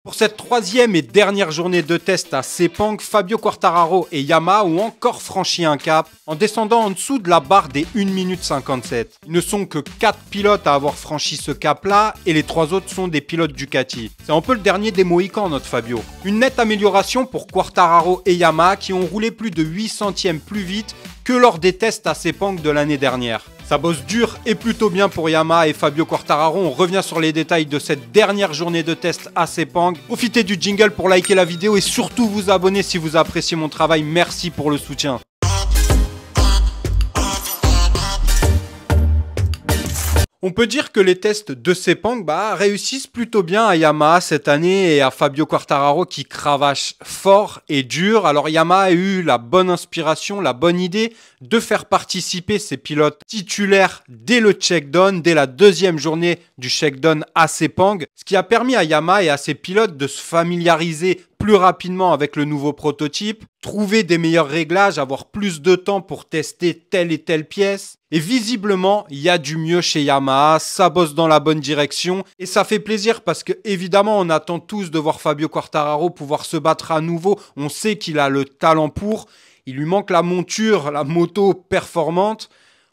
Pour cette troisième et dernière journée de test à Sepang, Fabio Quartararo et Yamaha ont encore franchi un cap en descendant en dessous de la barre des 1 minute 57. Ils ne sont que 4 pilotes à avoir franchi ce cap-là et les 3 autres sont des pilotes Ducati. C'est un peu le dernier des Mohicans, notre Fabio. Une nette amélioration pour Quartararo et Yamaha qui ont roulé plus de 8 centièmes plus vite que lors des tests à Sepang de l'année dernière. Ça bosse dur et plutôt bien pour Yamaha et Fabio Quartararo. On revient sur les détails de cette dernière journée de test à Sepang. Profitez du jingle pour liker la vidéo et surtout vous abonner si vous appréciez mon travail. Merci pour le soutien. On peut dire que les tests de Sepang réussissent plutôt bien à Yamaha cette année et à Fabio Quartararo qui cravache fort et dur. Alors Yamaha a eu la bonne inspiration, la bonne idée de faire participer ses pilotes titulaires dès le check-down, dès la deuxième journée du check-down à Sepang, ce qui a permis à Yamaha et à ses pilotes de se familiariser plus rapidement avec le nouveau prototype, trouver des meilleurs réglages, avoir plus de temps pour tester telle et telle pièce. Et visiblement, il y a du mieux chez Yamaha, ça bosse dans la bonne direction et ça fait plaisir parce que évidemment, on attend tous de voir Fabio Quartararo pouvoir se battre à nouveau. On sait qu'il a le talent pour, il lui manque la monture, la moto performante.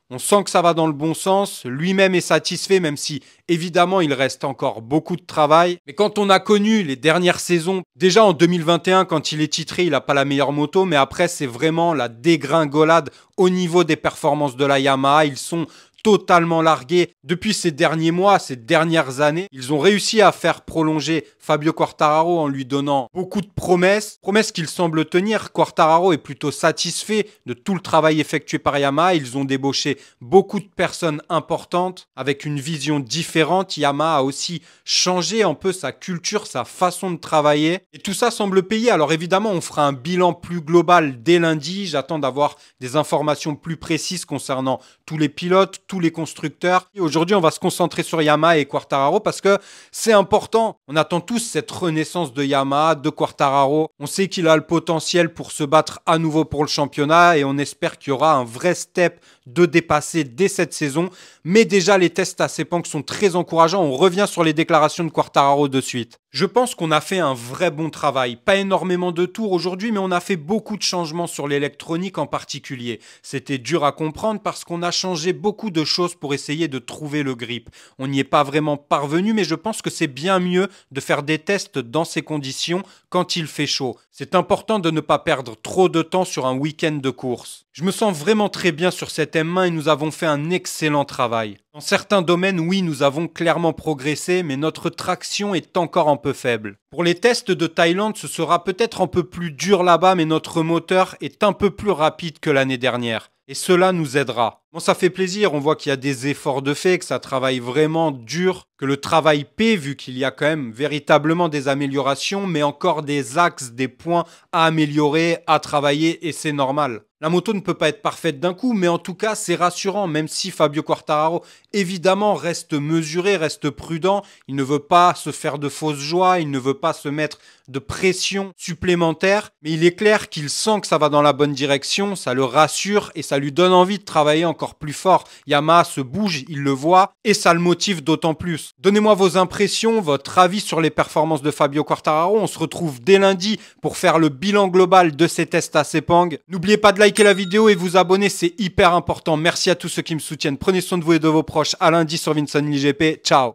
On sent que ça va dans le bon sens, lui-même est satisfait même si évidemment il reste encore beaucoup de travail. Mais quand on a connu les dernières saisons, déjà en 2021 quand il est titré il n'a pas la meilleure moto, mais après c'est vraiment la dégringolade au niveau des performances de la Yamaha. Ils sont totalement largués depuis ces derniers mois, ces dernières années. Ils ont réussi à faire prolonger Fabio Quartararo en lui donnant beaucoup de promesses qu'il semble tenir. Quartararo est plutôt satisfait de tout le travail effectué par Yamaha. Ils ont débauché beaucoup de personnes importantes avec une vision différente. Yamaha a aussi changé un peu sa culture, sa façon de travailler. Et tout ça semble payer. Alors évidemment, on fera un bilan plus global dès lundi. J'attends d'avoir des informations plus précises concernant tous les pilotes, tous les constructeurs. Et aujourd'hui, on va se concentrer sur Yamaha et Quartararo parce que c'est important. On attend tous cette renaissance de Yamaha, de Quartararo. On sait qu'il a le potentiel pour se battre à nouveau pour le championnat et on espère qu'il y aura un vrai step de dépasser dès cette saison. Mais déjà, les tests à Sepang sont très encourageants. On revient sur les déclarations de Quartararo de suite. Je pense qu'on a fait un vrai bon travail. Pas énormément de tours aujourd'hui, mais on a fait beaucoup de changements sur l'électronique en particulier. C'était dur à comprendre parce qu'on a changé beaucoup de choses pour essayer de trouver le grip. On n'y est pas vraiment parvenu, mais je pense que c'est bien mieux de faire des tests dans ces conditions quand il fait chaud. C'est important de ne pas perdre trop de temps sur un week-end de course. Je me sens vraiment très bien sur cette M1 et nous avons fait un excellent travail. Dans certains domaines, oui, nous avons clairement progressé, mais notre traction est encore un peu faible. Pour les tests de Thaïlande, ce sera peut-être un peu plus dur là-bas, mais notre moteur est un peu plus rapide que l'année dernière. Et cela nous aidera. Bon, ça fait plaisir, on voit qu'il y a des efforts de fait, que ça travaille vraiment dur, que le travail paie vu qu'il y a quand même véritablement des améliorations, mais encore des axes, des points à améliorer, à travailler et c'est normal. La moto ne peut pas être parfaite d'un coup, mais en tout cas, c'est rassurant, même si Fabio Quartararo, évidemment, reste mesuré, reste prudent. Il ne veut pas se faire de fausses joies, il ne veut pas se mettre de pression supplémentaire, mais il est clair qu'il sent que ça va dans la bonne direction, ça le rassure et ça lui donne envie de travailler encore plus fort. Yamaha se bouge, il le voit et ça le motive d'autant plus. Donnez-moi vos impressions, votre avis sur les performances de Fabio Quartararo. On se retrouve dès lundi pour faire le bilan global de ces tests à Sepang. N'oubliez pas de liker la vidéo et vous abonner, c'est hyper important. Merci à tous ceux qui me soutiennent. Prenez soin de vous et de vos proches. À lundi sur Vincent GP. Ciao.